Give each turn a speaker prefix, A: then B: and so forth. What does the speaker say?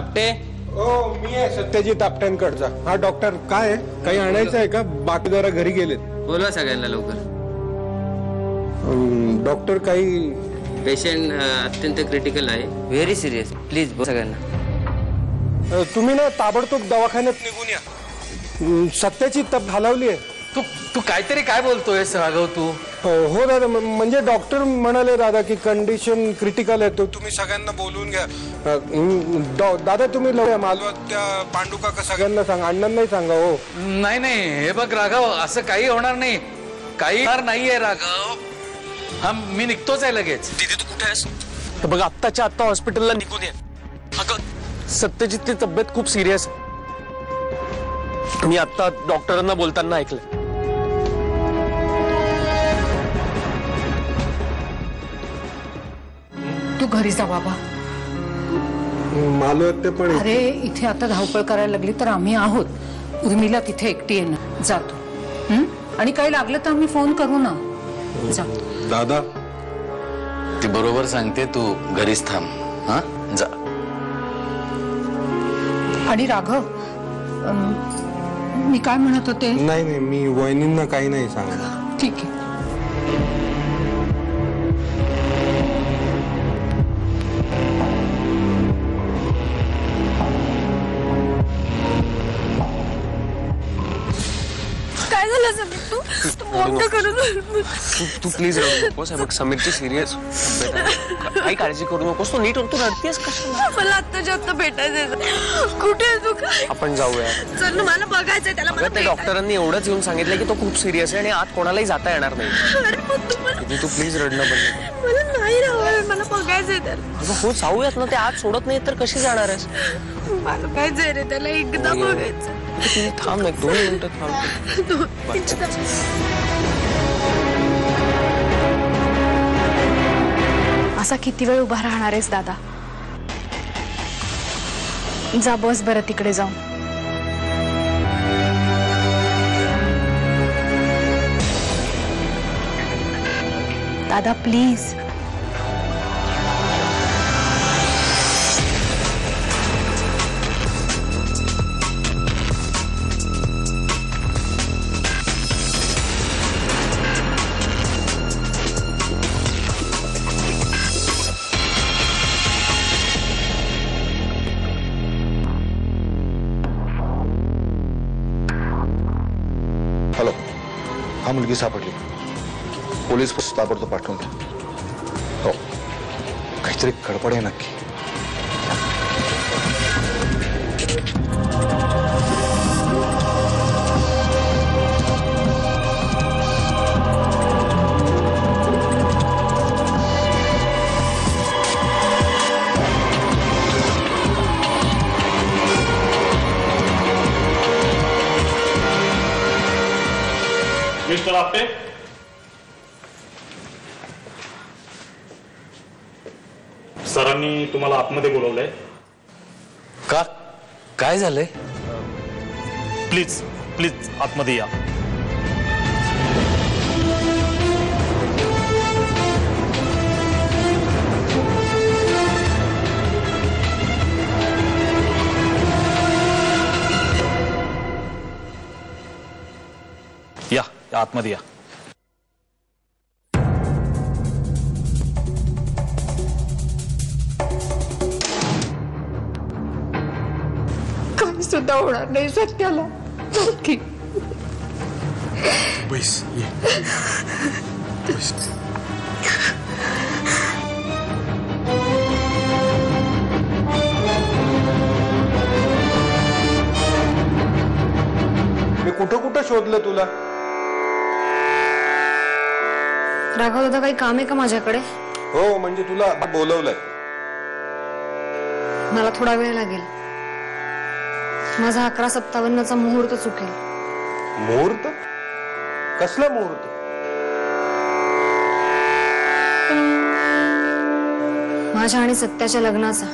A: आपटे
B: ओ मी आहे सत्यजित आपट्यांकडचा. हा डॉक्टर काय काही आणायचं आहे का? बाकी जरा घरी गेलेत.
A: बोलवा सगळ्यांना लवकर.
B: डॉक्टर काही
A: पेशंट अत्यंत क्रिटिकल आहे, व्हेरी सिरियस. प्लीज सगळ्यांना.
B: तुम्ही ना ताबडतोब दवाखान्यात निघून या. सत्याची तब हलवली आहे.
C: तू काहीतरी काय बोलतोय राघव तू?
B: हो दादा, म्हणजे डॉक्टर म्हणाले दादा की कंडिशन क्रिटिकल आहे. तो तुम्ही सगळ्यांना बोलवून घ्या. दादा तुम्ही मालवत त्या पांडू काका सगळ्यांना सांगा, अण्णांनाही सांगा. हो
C: नाही नाही, हे बघ राघव, असं काही होणार नाही. काही होणार नाहीये राघव. हा मी निघतोच आहे लगेच.
D: दीदी तू कुठे आहेस? बघ आत्ताच्या आत्ता हॉस्पिटलला निघून ये. अगं सत्यजितची तब्येत खूप सिरियस आहे. मी आता डॉक्टरांना बोलताना ऐकलंय.
E: तू घरी जा बाबा.
B: मालवत ते पण
E: अरे इथे आता धावपळ करायला लागली तर आम्ही आहोत. उर्मिला तिथे एकटी आहे ना, जातो. आणि काही लागलं तर आम्ही फोन करू ना. जा
B: दादा.
C: ती बरोबर सांगते, तू घरीच थांब. हा जा.
E: आणि राघव, मी काय म्हणत होते?
B: नाही नाही, मी वहिनींना काही नाही सांगणार.
E: ठीक आहे.
F: काय झालं समीर? तू मोठं करून
D: तू प्लीज रडू नकोस. बघ समीरची सिरियस काही काळजी करू नकोस. तू नीट तू रडतेस कशाला?
F: मला आत्ताच्या आत्ता भेटायचं. कुठे आहे तू? काय
D: आपण जाऊया.
F: चल ना, मला बघायचंय त्याला. मला
D: त्या डॉक्टरांनी एवढंच येऊन सांगितलं की तो खूप सिरियस आहे आणि आत कोणालाही जाता येणार नाही.
F: अरे पण
D: तू प्लीज रडणं बंद.
F: मला नाही राहावं, मला बघायचंय त्याला.
D: अगं हो जाऊयात ना. ते आत सोडत नाही तर कशी जाणार आहेस?
F: मला काय जाय रे, त्याला एकदा बघायचं.
D: थांब एक 2 मिनिटं थांब.
F: असा किती वेळ उभा राहणार आहेस दादा? जा बस बरं तिकडे जाऊन. दादा प्लीज.
G: हॅलो, हा मुलगी सापडली. पोलीस ताबडतोब पाठवून द्या. हो, काहीतरी गडबड आहे नक्की.
H: मिस्टर आपटे, सरांनी तुम्हाला आतमध्ये बोलवलंय.
C: का? काय झालंय?
H: प्लीज प्लीज आतमध्ये या. या आतमध्ये या.
E: काही सुद्धा होणार नाही सत्याला. नक्की.
B: बैस ये. बैस. मी कुठं कुठं शोधलं तुला.
F: राघव दादा, काही काम आहे का माझ्याकडे?
B: हो, म्हणजे तुला बोलवलंय.
F: मला थोडा वेळ लागेल. माझा 11:57चा मुहूर्त चुकेल.
B: मुहूर्त? कसला मुहूर्त?
F: माझ्या आणि सत्याच्या लग्नाचा.